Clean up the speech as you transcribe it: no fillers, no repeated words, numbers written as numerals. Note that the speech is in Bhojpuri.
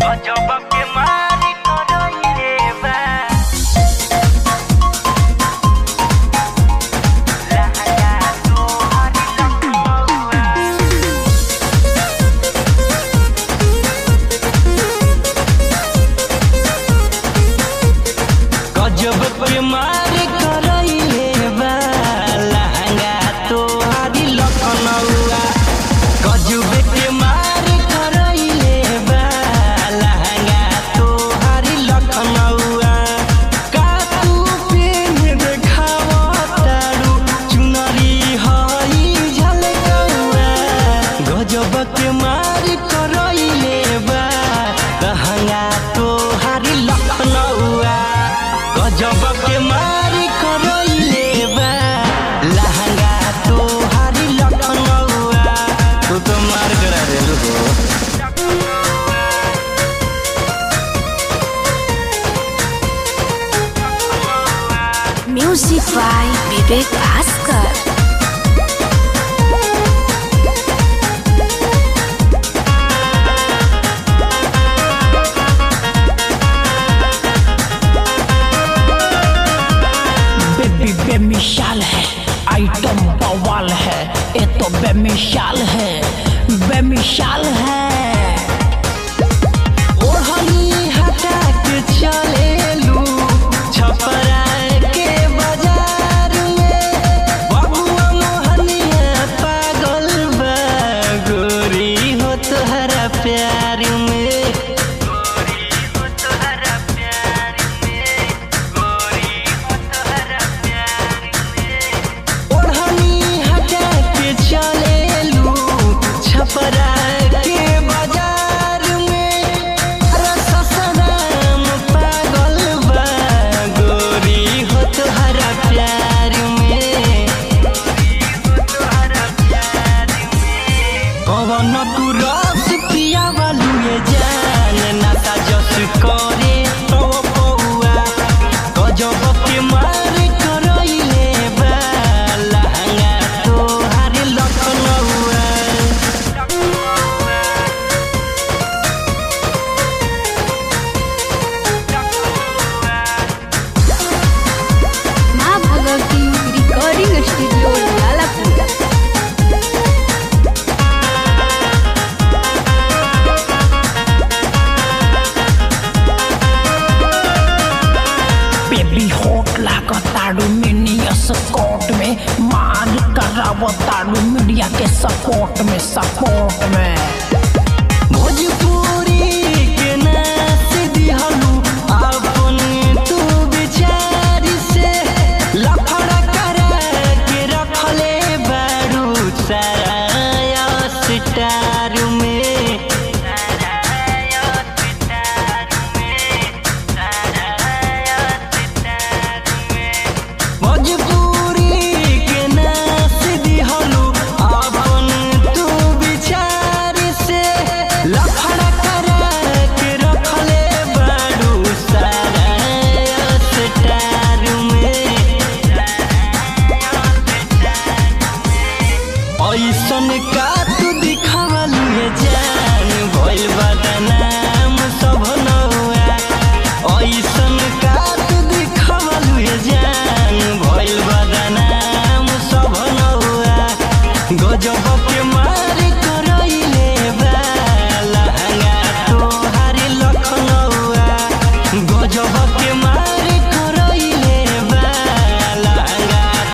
गजब के मारी करइले बा लहंगा तोहरी लखनऊआ गजब के मारी करइले बा लहंगा तोहरी लखनऊआ गजब के मारी करइले बा लहंगा तोहरी लखनऊआ का तू पेन देखावतारू चुनरी हई झलकऊआ गजब के मारी करइले बा लहंगा तोहरी लखनऊआ गजब के मारी करइले बा लहंगा तोहरी लखनऊआ तू तो मार करा दे हो Music by Vivek Bhaskar. Baby बेमिसाल है आइटम बवाल है ये तो बेमिसाल है बेमिसाल है ओढ़नी हटा के चलेलू छपरा के बाजार में बबुआ मोहनिया पागल बा गोरी हो तोहरा प्यार में गोरी हो तोहरा प्यार में गोरी हो तोहरा प्यार में ओढ़नी हटा के चलेलू छपरा के बाजार में रससराम पागल बा गोरी हो तोहरा प्यार में कवन तू रस पिया वालू ये जान नाता जस करे तो पौआ गजब के मार करइले बा लहंगा तोहरी लखनऊआ माँ Bhagwati recording studio Lalapur. Baby होट लागताड़ू मिनिया स्कॉट में मार करावताड़ू मीडिया के सपोर्ट में